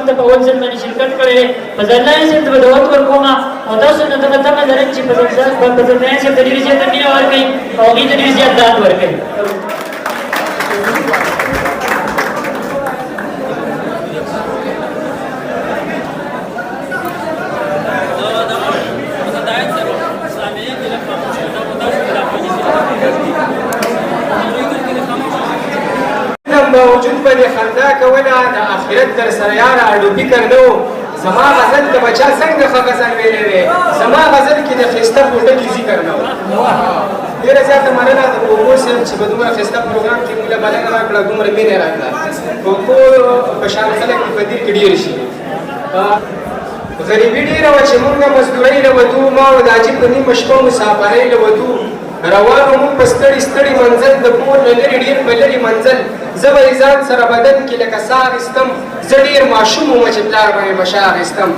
موږ ته په اول ځل باندې شرکت کړی دی په زلناني صاحب ته به دعوت ورکوم او تاسو نه دغه تمه لرم چې په زلناني صاحب ته ډېرې زیاته مینه ورکوئ او هغوی ته ډېر زیات داد ورکوي باوجود باندې خندا کوله د آخرت در سره یاره اډو فکر نه و زما غزل د بچا څنګه ښه غزل ویلی دی زما غزل کې د ښایسته پوټکي ذکر نه و ډېره زیاته مننه د کوکو صاحب چې په دومره ښایسته پروګرام کې موږ له بلنه راکړه دومره مینه راکړه کوکو په شان خلک په دیر کې ډېر شي غریبي ډېره وه چې موږ مزدورۍ له وتو ما و د عجیب په نیمه شپه مسافرۍ له وتو روانو موږ په ستړي ستړي منزل د کور له لرې ډېر په لرې منزل زه به یې ځان سره بدن کې لکه ساه اخیستم زه ډېر ماشوم وم چې پلار به مې بشا اخیستم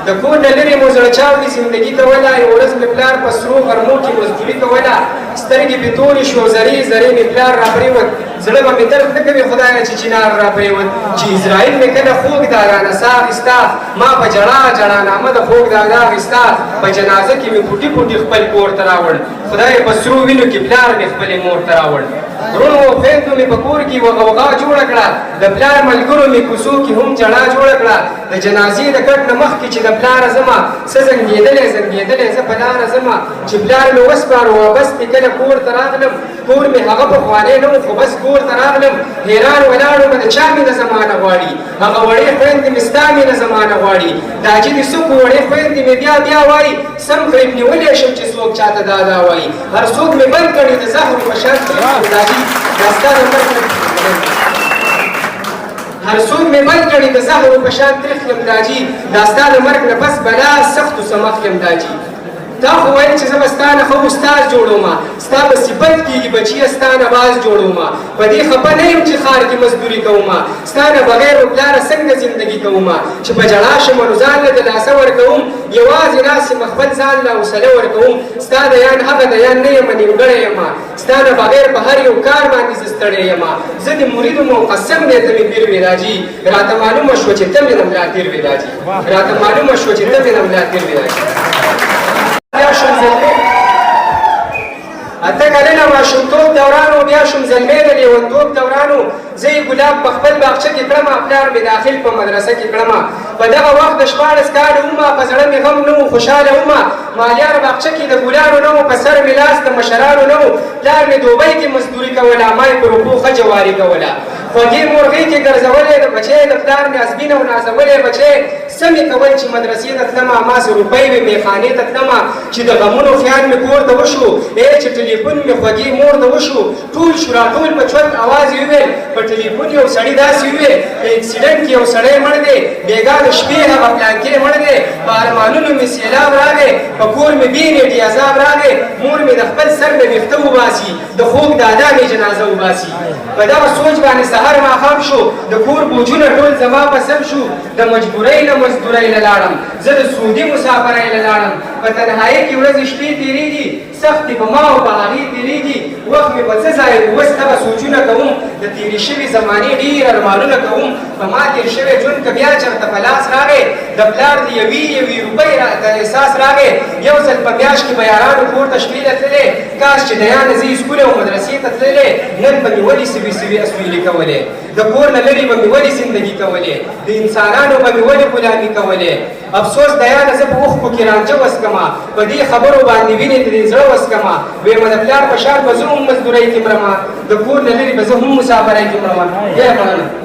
د کور نه لرې مو زړه چاودې زندګي کوله یو ورځ مې پلار په سرو غرمو کې مزدوري کوله سترګې مې تورې شوې او زرې زرې مې پلار را پرېوت زړه به مې درد نه کوي خدایه چې چنار را پرېوت چې اسرائیل مې کله خوږ دارانه ساه اخیسته ما په ژړا ژړا نامه د خوږ دادا اخیسته په جنازه کې مې پوټي پوټي خپل کور ته راوړ خدای په سرو وینو کې پلار مې خپلې مور ته راوړ وروڼو او خویندو مې په کور کې وغوغا جوړه کړه د پلار ملګرو مې کوڅو کې هم جړا جوړه کړه د جنازې د کټ نه مخکې چې د پلاره ځمه څه زنګېدلی زنګېدلی زه په لاره ځمه چې پلار مې وسپاره و بس مې کله کور ته راغلم کور مې هغه پخوانی نه و خو بس کور ته راغلم حیران ولاړ ومه د چا مینه زمانه غواړي هغه وړې خویندې مې ستا مینه زمانه غواړي دا چې دې څوک وړې خویندې مې بیا بیا وایي سم غریب نیولی شم چې څوک چاته دادا وایي هر څوک مې بند کړي د زهرو په شان دا ستا د مرګ هر څوک مې بند کړي د زهرو په شان تریخ یم داجي دا ستا د مرګ نه پس بلا سختو سمخ یم داجي تا خو ویل چې زه به ستا نه ښه استاد جوړومه ستا به صفت کېږي بچیه ستا نه باز جوړومه په دې خفه نه یم چې ښار کې مزدوري کومه ستا نه بغیر و پلاره څنګه زندګي کومه چې په ژړا شم نو ځان له د لاسه ورکوم یوازې ناست یم خپل ځان له حوصله ورکوم ستا د یان هغه د یان نه یم نیمګړی یم ستا نه بغیر په هر یو کار باندې زه ستړی یم زه د مرید وم او قسم دی ته مې پیر وې راجي راته معلومه شوه چې ته مې د ملا تیر وې راجي راته معلومه شوه چې ته مې د ملا تیر وې راجي اته کلنه ماشومتوب دوران و بیا شوم زلمی د لیونتوب دوران و زه یې ګلاب په خپل باغچه کې کړمه پلار مې داخل په مدرسه کې کړمه په دغه وخت د 14 کاله ومه په زړه مې غم نه و خوشحاله ومه مالیار باغچه کې د ګلانو نه و په سر مې لاس د مشرانو نه و پلار مې دوبۍ کې مزدوري کوله ما یې په روپو ښه جواري کوله خوږې مرغۍ کې ګرځولې د بچی د پلار مې ازبینه و نازولې بچی څه مې کول چې مدرسې ته تلمه ما سه روپۍ وې میخانې ته تلمه چې د غمونو خیال مې کور ته وشو چې ټلیفون مې خوږې مور ته وشو ټول شو راټول په چوت اواز یې وویل په ټلیفون یو سړي داسې وویل په اکسیډنټ کې یو سړی مړ دی بېګا د شپې هغه پلانکې مړ دی په ارمانونو مې سیلاب راغی په کور مې بې نیټې عذاب راغی مور مې د خپل سر نه ویښته وباسي د خوږ دادا مې جنازه وباسي په دغه سوچ باندې سهار ماښام شو د کور بوجونه ټول زما په سم شو د مجبورۍ نه مزدورۍ له لاړم زه د سعودي مسافرۍ له لاړم په تنهایۍ کې ورځې شپې تېرېږي سختې په ما او په هغې تېرېږي وخت مې په څه ځای اوس هغه سوچونه کوم د تېرې شوې زمانې ډېر ارمانونه کوم په ما تېر شوی ژوند که بیا چېرته په لاس راغی د پلار د یوې روپۍ راته احساس راغی یو ځل په میاشت کې به یارانو کور ته شپې ته تللی کاش چې د یانه زه سکول او مدرسې ته تللی نن به مې ولې سوي سوي اسویلې کولې د کور نه لرې به مې ولې زندګي کولې د انسانانو به مې ولې غلامي کولې افسوس د یانه زه په اوښکو کې رانجه وسکمه په دې خبرو باندې وینې د دې زړه وسکمه ویمه د پلار په شان به زه هم مزدورۍ کې مرمه د کور نه لرې به زه هم مسافرۍ کې مرمه بیا مننه